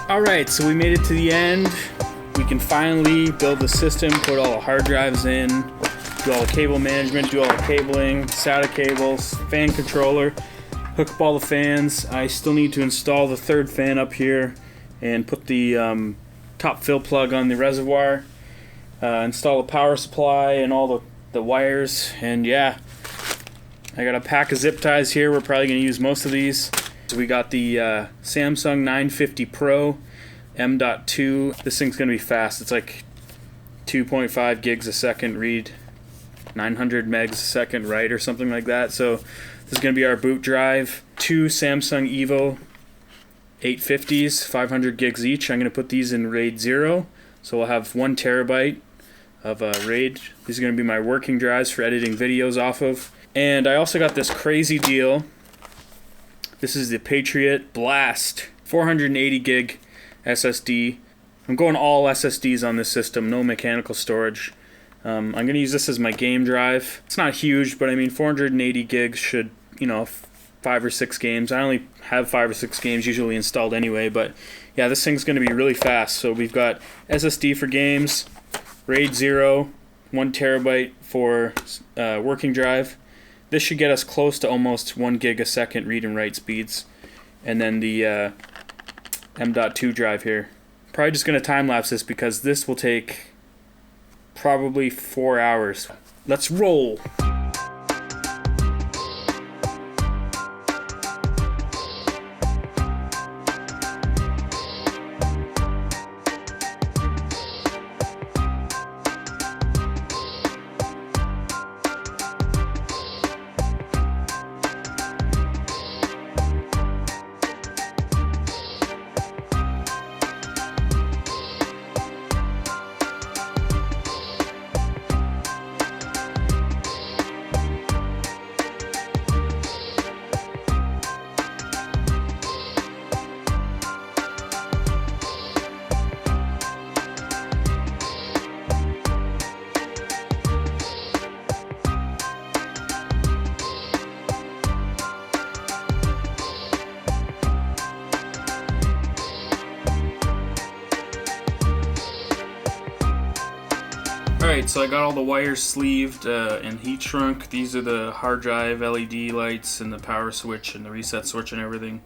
Alright, so we made it to the end. We can finally build the system, put all the hard drives in, do all the cable management, do all the cabling, SATA cables, fan controller, hook up all the fans. I still need to install the third fan up here and put the top fill plug on the reservoir, install the power supply and all the wires, and yeah. I got a pack of zip ties here. We're probably going to use most of these. So we got the Samsung 950 Pro M.2. This thing's going to be fast. It's like 2.5 gigs a second read, 900 megs a second write or something like that. So this is going to be our boot drive. Two Samsung Evo 850s, 500 gigs each. I'm going to put these in RAID 0. So we'll have 1 terabyte of RAID. These are going to be my working drives for editing videos off of. And I also got this crazy deal. This is the Patriot Blast 480 gig SSD. I'm going all SSDs on this system, no mechanical storage. I'm going to use this as my game drive. It's not huge, but I mean 480 gigs should, 5 or 6 games. I only have 5 or 6 games usually installed anyway, but yeah, this thing's going to be really fast. So we've got SSD for games, RAID 0, 1 terabyte for working drive. This should get us close to almost 1 gig a second read and write speeds. And then the M.2 drive here. Probably just going to time lapse this because this will take probably 4 hours. Let's roll! Alright, so I got all the wires sleeved and heat shrunk. These are the hard drive LED lights and the power switch and the reset switch and everything.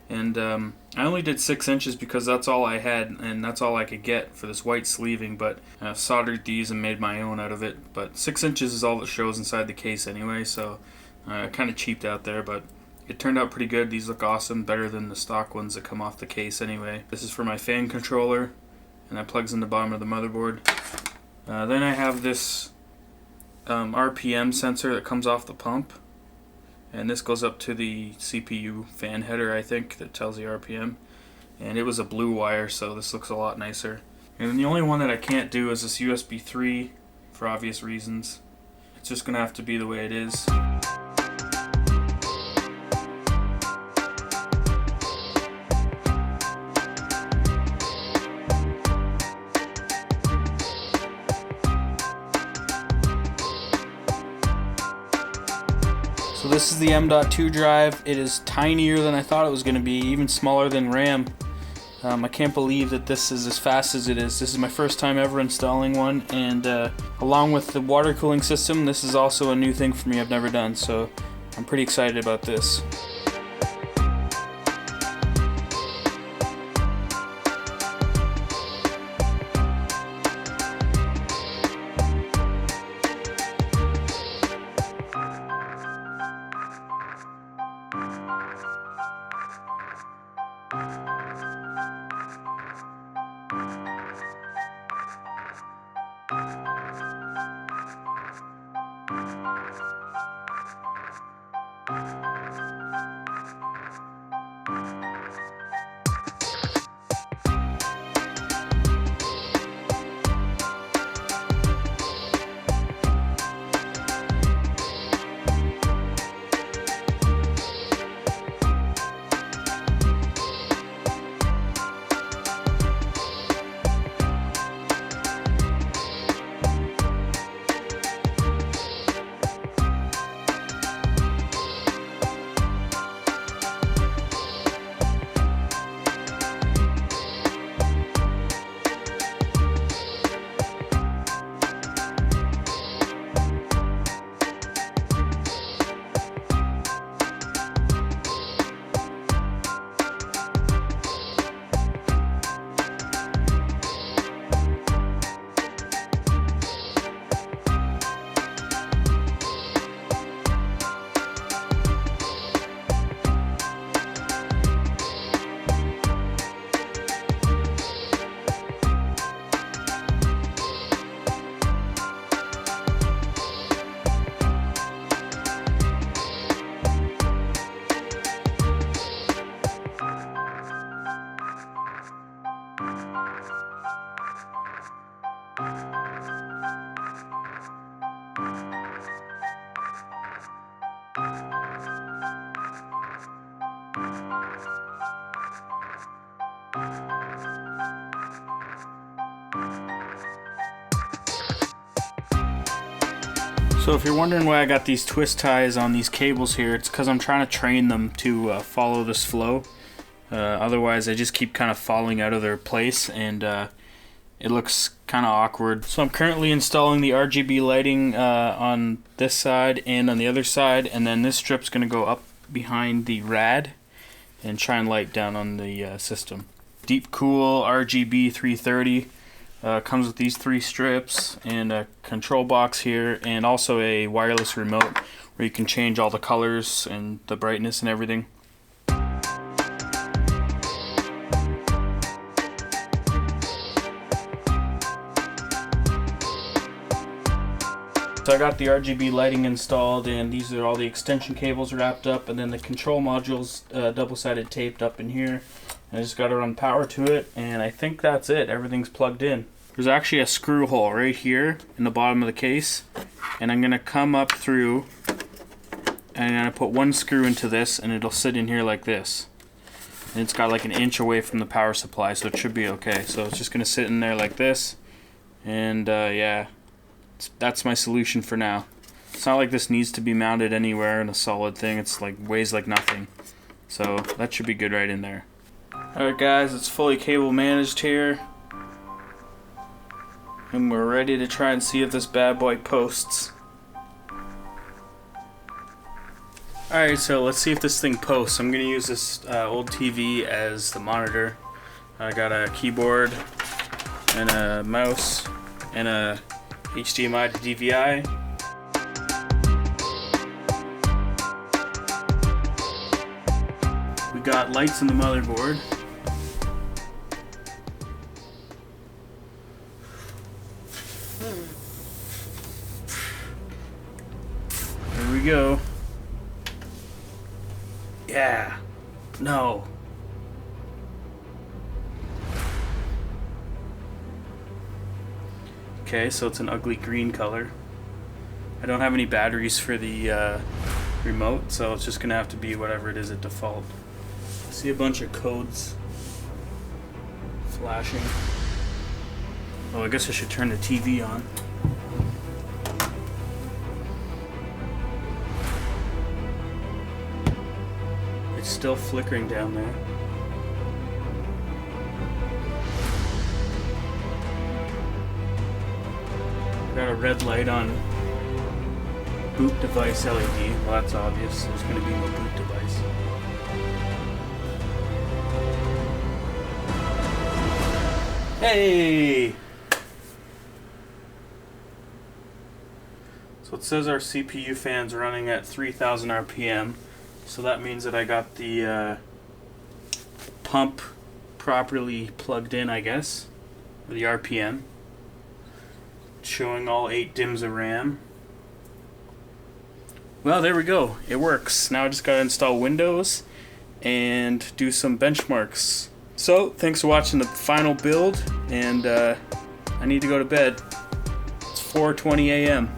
And I only did 6 inches because that's all I had and that's all I could get for this white sleeving, but I soldered these and made my own out of it. But 6 inches is all that shows inside the case anyway, so I kind of cheaped out there, but it turned out pretty good. These look awesome, better than the stock ones that come off the case anyway. This is for my fan controller, and that plugs in the bottom of the motherboard. Then I have this RPM sensor that comes off the pump, and this goes up to the CPU fan header, I think, that tells the RPM. And it was a blue wire, so this looks a lot nicer. And then the only one that I can't do is this USB 3 for obvious reasons. It's just gonna have to be the way it is. So this is the M.2 drive. It is tinier than I thought it was going to be, even smaller than RAM. I can't believe that this is as fast as it is. This is my first time ever installing one, and along with the water cooling system, this is also a new thing for me I've never done, so I'm pretty excited about this. So if you're wondering why I got these twist ties on these cables here, it's because I'm trying to train them to follow this flow. Otherwise I just keep kind of falling out of their place, and it looks kind of awkward. So I'm currently installing the RGB lighting on this side and on the other side, and then this strip's going to go up behind the rad and shine light down on the system. Deep Cool RGB 330 comes with these 3 strips and a control box here, and also a wireless remote where you can change all the colors and the brightness and everything. So I got the RGB lighting installed, and these are all the extension cables wrapped up, and then the control modules double-sided taped up in here. And I just got to run power to it, and I think that's it. Everything's plugged in. There's actually a screw hole right here in the bottom of the case, and I'm going to come up through, and I'm going to put 1 screw into this, and it'll sit in here like this. And it's got like an inch away from the power supply, so it should be okay. So it's just going to sit in there like this, and yeah. That's my solution for now. It's not like this needs to be mounted anywhere in a solid thing. It's like weighs like nothing. So that should be good right in there. Alright guys, it's fully cable managed here. And we're ready to try and see if this bad boy posts. Alright, so let's see if this thing posts. I'm going to use this old TV as the monitor. I got a keyboard and a mouse and a HDMI to DVI. We got lights in the motherboard. Here we go. Yeah. No. Okay, so it's an ugly green color. I don't have any batteries for the remote, so it's just gonna have to be whatever it is at default. I see a bunch of codes flashing. Oh, I guess I should turn the TV on. It's still flickering down there. Got a red light on boot device LED. Well, that's obvious. There's going to be no boot device. Hey! So it says our CPU fan's running at 3000 RPM. So that means that I got the pump properly plugged in, I guess. Or the RPM. Showing all 8 DIMMs of RAM. Well, there we go. It works. Now I just gotta install Windows and do some benchmarks. So, thanks for watching the final build, and I need to go to bed. It's 4:20 a.m.